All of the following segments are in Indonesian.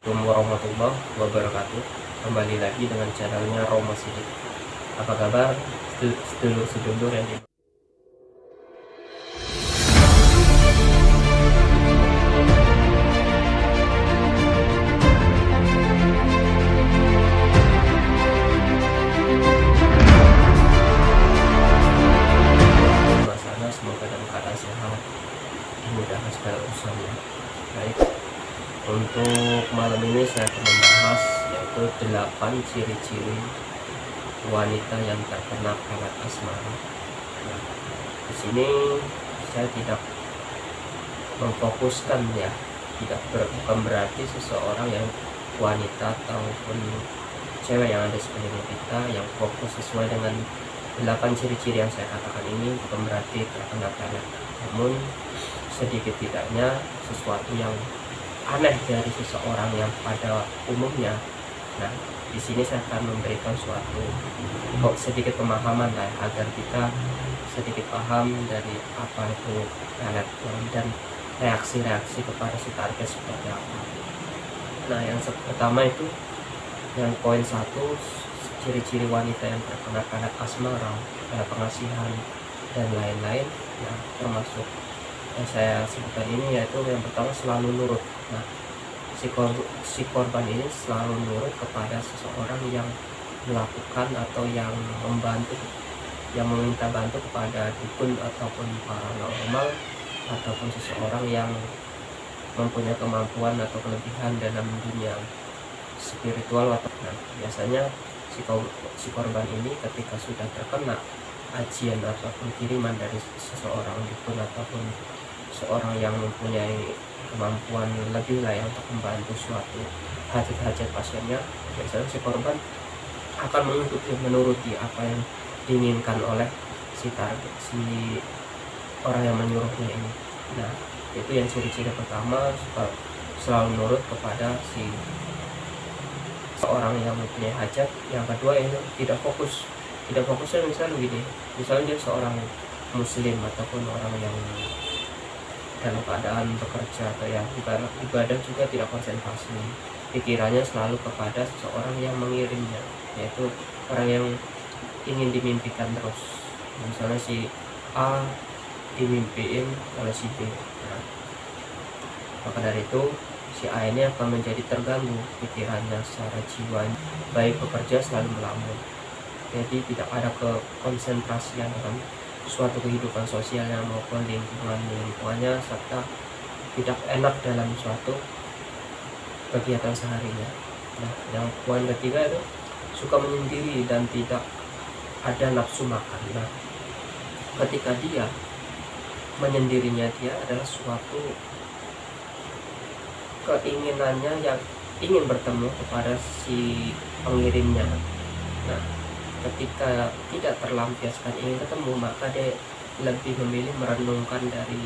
Assalamualaikum warahmatullahi wabarakatuh. Kembali lagi dengan channelnya Roma Sidik. Apa kabar sedulur-sedulur yang di luar sana, semoga dalam keadaan sehat, dimudahkan segala urusannya. Baik, untuk malam ini saya akan membahas yaitu 8 ciri-ciri wanita yang terkena penyakit asmara. Nah, di sini saya tidak memfokuskan ya, bukan berarti seseorang yang wanita ataupun cewek yang ada sekeliling kita yang fokus sesuai dengan 8 ciri-ciri yang saya katakan ini bukan berarti terkena penyakit, namun sedikit tidaknya sesuatu yang aneh dari seseorang yang pada umumnya. Nah, di sini saya akan memberikan sedikit pemahaman lah agar kita sedikit paham dari apa itu pelet dan reaksi-reaksi kepada si target seperti apa. Nah, yang pertama itu yang poin 1, ciri-ciri wanita yang terkena pelet asmara, pengasihan dan lain-lain. Nah, termasuk yang saya sebutkan ini yaitu yang pertama selalu nurut. Nah, si korban ini selalu nurut kepada seseorang yang melakukan atau yang membantu, yang meminta bantu kepada dukun ataupun paranormal ataupun seseorang yang mempunyai kemampuan atau kelebihan dalam dunia spiritual atau biasanya si korban ini ketika sudah terkena ajian ataupun kiriman dari seseorang dukun ataupun seorang yang mempunyai kemampuan lebih lah untuk membantu suatu hajat-hajat pasiennya, biasanya si korban akan menuruti apa yang diinginkan oleh si orang yang menyuruhnya ini. Nah, itu yang ciri-ciri pertama, selalu nurut kepada si seorang yang mempunyai hajat. Yang kedua ini tidak fokusnya misalnya gini, misalnya dia seorang muslim ataupun orang yang dalam keadaan bekerja atau yang ibadah juga tidak konsentrasi, pikirannya selalu kepada seseorang yang mengirimnya, yaitu orang yang ingin dimimpikan terus. Misalnya si A dimimpiin oleh si B. Nah, maka dari itu si A ini akan menjadi terganggu pikirannya secara jiwanya, baik bekerja selalu melamun, jadi tidak ada konsentrasian dalam suatu kehidupan sosialnya maupun lingkungannya, serta tidak enak dalam suatu kegiatan seharinya. Nah, yang poin ketiga itu suka menyendiri dan tidak ada nafsu makan. Nah, ketika dia menyendirinya, dia adalah suatu keinginannya yang ingin bertemu kepada si pengirimnya. Nah, ketika tidak terlampiaskan ingin ketemu, maka dia lebih memilih merenungkan dari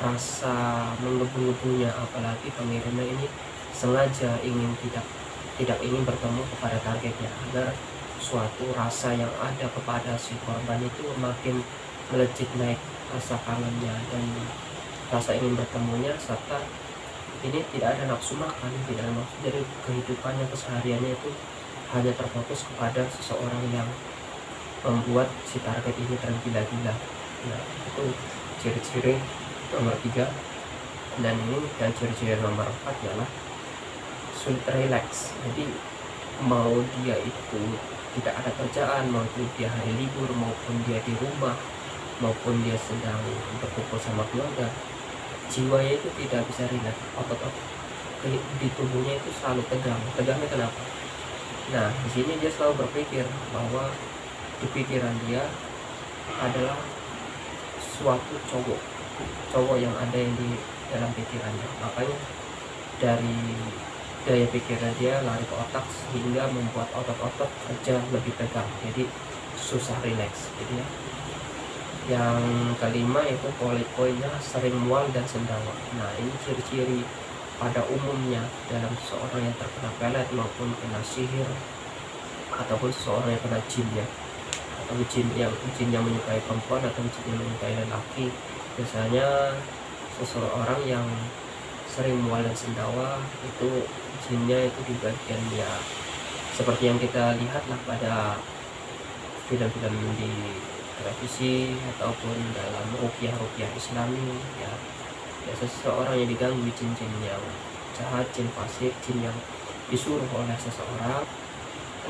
rasa menggebu-gebunya, apalagi pengirimnya ini sengaja tidak ingin bertemu kepada targetnya, agar suatu rasa yang ada kepada si korban itu makin melejit naik rasa kangennya dan rasa ingin bertemunya, serta ini tidak ada nafsu makan, tidak ada nafsu dari kehidupannya kesehariannya itu hanya terfokus kepada seseorang yang membuat si target ini tergila-gila. Nah, itu ciri-ciri nomor 3. Dan ciri-ciri nomor 4 ialah sulit rileks. Jadi mau dia itu tidak ada kerjaan, maupun dia hari libur, maupun dia di rumah, maupun dia sedang berkumpul sama keluarga, jiwanya itu tidak bisa rileks. Otot-otot di tubuhnya itu selalu tegang. Tegangnya kenapa? Nah, di sini dia selalu berpikir bahwa di pikiran dia adalah suatu cowok yang ada yang di dalam pikirannya. Makanya dari daya pikirnya dia lari ke otak sehingga membuat otot-otot kerja lebih tegang. Jadi susah rileks. Jadi yang kelima itu poinnya sering mual dan sendawa. Nah, ini ciri-ciri pada umumnya dalam seseorang yang terkena pelet maupun kena sihir ataupun seseorang yang kena jin ya, atau jin yang menyukai perempuan atau jin yang menyukai lelaki. Biasanya seseorang yang sering mual dan sendawa itu jinnya itu di bagian ya seperti yang kita lihat lah pada film-film di televisi ataupun dalam ruqyah Islami ya. Ya seseorang yang diganggu jin-jin yang jahat, jin fasik, jin yang disuruh oleh seseorang.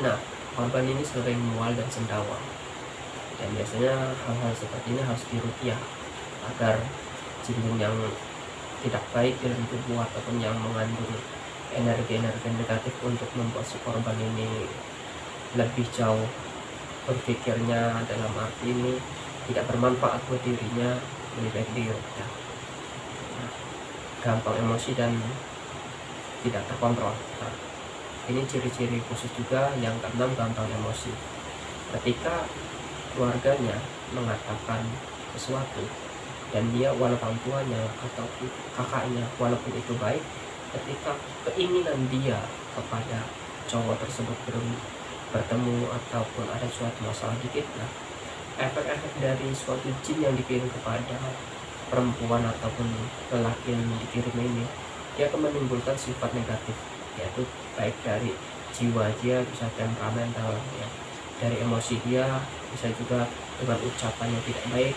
Nah, korban ini sering mual dan sendawa, dan biasanya hal-hal seperti ini harus diruqyah agar jin yang tidak baik dalam tubuh ataupun yang mengandung energi-energi negatif untuk membuat si korban ini lebih jauh berpikirnya, dalam arti ini tidak bermanfaat buat dirinya, lebih baik diruqyah. Nah, gampang emosi dan tidak terkontrol. Nah, ini ciri-ciri khusus juga. Yang keenam, gampang emosi. Ketika keluarganya mengatakan sesuatu dan dia walaupun tuanya atau kakaknya walaupun itu baik, ketika keinginan dia kepada cowok tersebut belum bertemu ataupun ada suatu masalah dikit, nah efek-efek dari suatu jin yang dikirim kepada perempuan ataupun lelaki yang dikirim ini, dia akan menimbulkan sifat negatif, yaitu baik dari jiwa dia, bisa temperamental ya, dari emosi dia, bisa juga dengan ucapan yang tidak baik,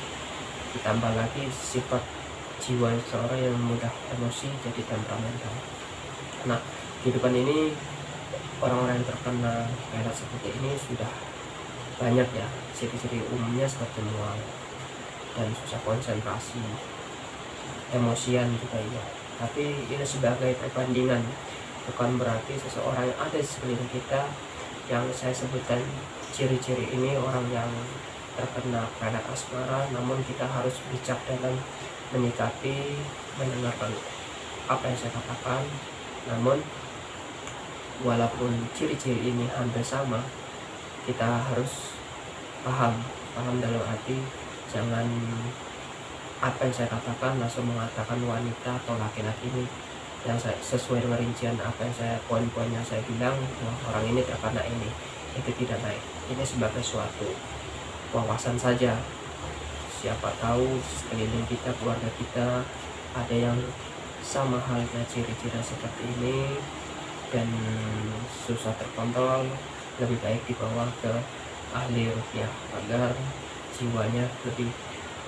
ditambah lagi sifat jiwa seorang yang mudah emosi jadi temperamental. Nah, kehidupan ini orang-orang yang terkena pelet seperti ini sudah banyak ya. Ciri-ciri umumnya seperti mual dan susah konsentrasi, emosian juga ya. Tapi ini sebagai perbandingan, bukan berarti seseorang yang ada di sekeliling kita yang saya sebutkan ciri-ciri ini orang yang terkena pelet asmara. Namun kita harus bijak dalam menyikapi, mendengarkan apa yang saya katakan. Namun walaupun ciri-ciri ini hampir sama, kita harus paham dalam arti jangan apa yang saya katakan langsung mengatakan wanita atau laki-laki ini yang saya, sesuai dengan rincian apa yang saya poin-poinnya saya bilang, wah orang ini terkena ini, itu tidak baik. Ini sebagai suatu wawasan saja. Siapa tahu sekeliling kita, keluarga kita ada yang sama halnya ciri-ciri seperti ini dan susah terkontrol, lebih baik dibawa ke ahli ruqyah agar jiwanya lebih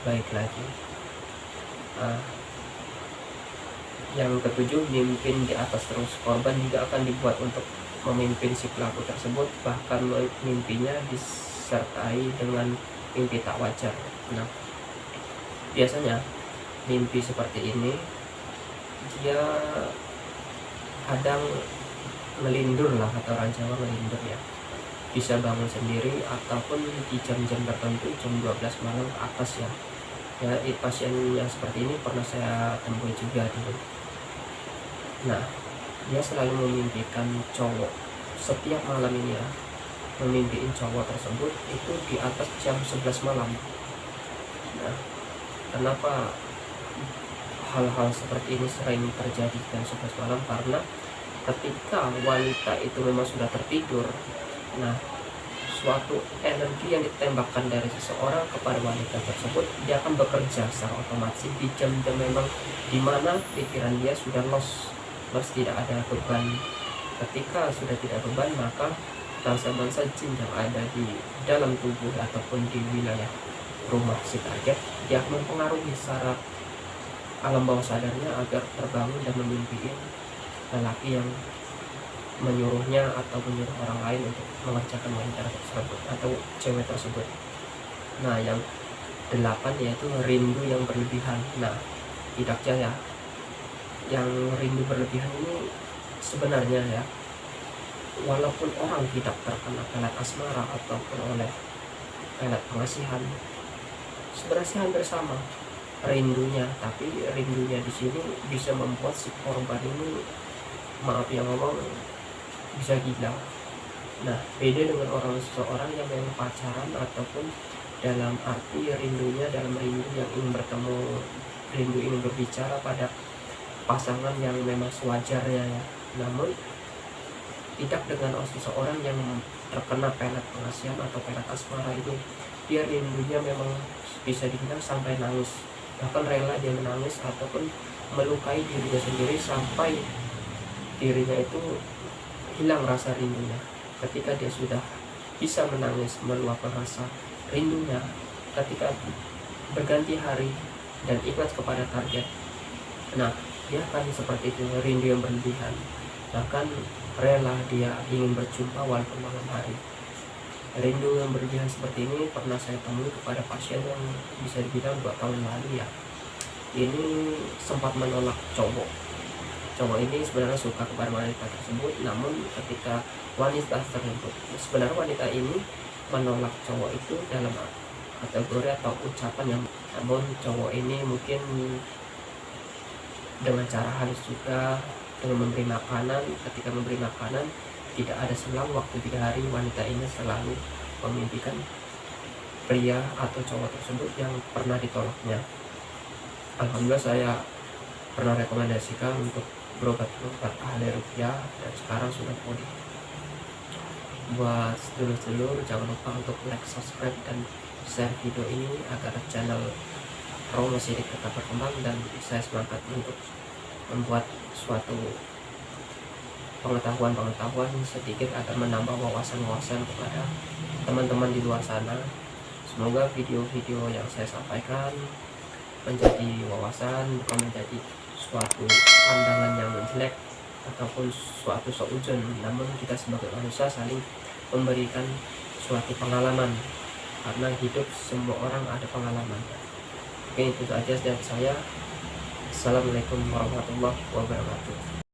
baik lagi. Yang ketujuh, mimpin di atas terus. Korban juga akan dibuat untuk memimpin si pelaku tersebut, bahkan mimpinya disertai dengan mimpi tak wajar. Nah, biasanya mimpi seperti ini dia kadang melindur lah, kata orang Jawa melindur ya, bisa bangun sendiri ataupun di jam-jam tertentu, jam 12 malam ke atas ya. Ya, pasien yang seperti ini pernah saya temui juga dulu. Nah, dia selalu memimpikan cowok setiap malam ini ya, memimpiin cowok tersebut itu di atas jam 11 malam. Nah, kenapa hal-hal seperti ini sering terjadi jam 11 malam? Karena ketika wanita itu memang sudah tertidur, nah suatu energi yang ditembakkan dari seseorang kepada wanita tersebut, dia akan bekerja secara otomatis di jam-jam memang dimana pikiran dia sudah lost, tidak ada beban. Ketika sudah tidak beban, maka bangsa-bangsa jin yang ada di dalam tubuh ataupun di wilayah rumah si target, dia akan mempengaruhi secara alam bawah sadarnya agar terbangun dan memimpiin lelaki yang menyuruhnya atau menyuruh orang lain untuk mengerjakan wanita tersebut atau cewek tersebut. Nah, yang 8 yaitu rindu yang berlebihan. Nah, tidak ya, yang rindu berlebihan ini sebenarnya ya, walaupun orang tidak terkena pelet asmara ataupun oleh pelet pengasihan, sebenarnya hampir sama rindunya, tapi rindunya di sini bisa membuat si korban ini, maaf yang ngomong, bisa gila. Nah, beda dengan seseorang yang memang pacaran ataupun dalam arti rindunya dalam rindu yang ingin bertemu, rindu ingin berbicara pada pasangan yang memang sewajarnya ya. Namun tidak dengan seseorang yang terkena pelet pengasihan atau pelet asmara itu, dia rindunya memang bisa dibilang sampai nangis, bahkan rela dia menangis ataupun melukai dirinya sendiri sampai dirinya itu hilang rasa rindunya. Ketika dia sudah bisa menangis meluapkan rasa rindunya, ketika berganti hari dan ikhlas kepada target, nah dia akan seperti itu, rindu yang berlebihan, bahkan rela dia ingin berjumpa walaupun malam hari. Rindu yang berlebihan seperti ini pernah saya temui kepada pasien yang bisa dibilang 2 tahun lalu ya. Ini sempat menolak cowok ini sebenarnya suka kepada wanita tersebut, namun ketika wanita tersebut, sebenarnya wanita ini menolak cowok itu dalam kategori atau ucapan yang, namun cowok ini mungkin dengan cara halus juga, dengan memberi makanan. Ketika memberi makanan, tidak ada selang waktu 3 hari, wanita ini selalu memimpikan pria atau cowok tersebut yang pernah ditolaknya. Alhamdulillah saya pernah rekomendasikan untuk berobat ahli ruqyah dan sekarang sudah pulih. Buat sedulur-sedulur, jangan lupa untuk like, subscribe, dan share video ini agar channel Romo Sidik tetap berkembang dan saya semangat untuk membuat suatu pengetahuan sedikit agar menambah wawasan kepada teman-teman di luar sana. Semoga video-video yang saya sampaikan menjadi wawasan, bukan menjadi suatu pandangan yang jelek ataupun suatu seujon, namun kita sebagai manusia saling memberikan suatu pengalaman, karena hidup semua orang ada pengalamannya. Oke, itu saja dari saya. Assalamualaikum warahmatullahi wabarakatuh.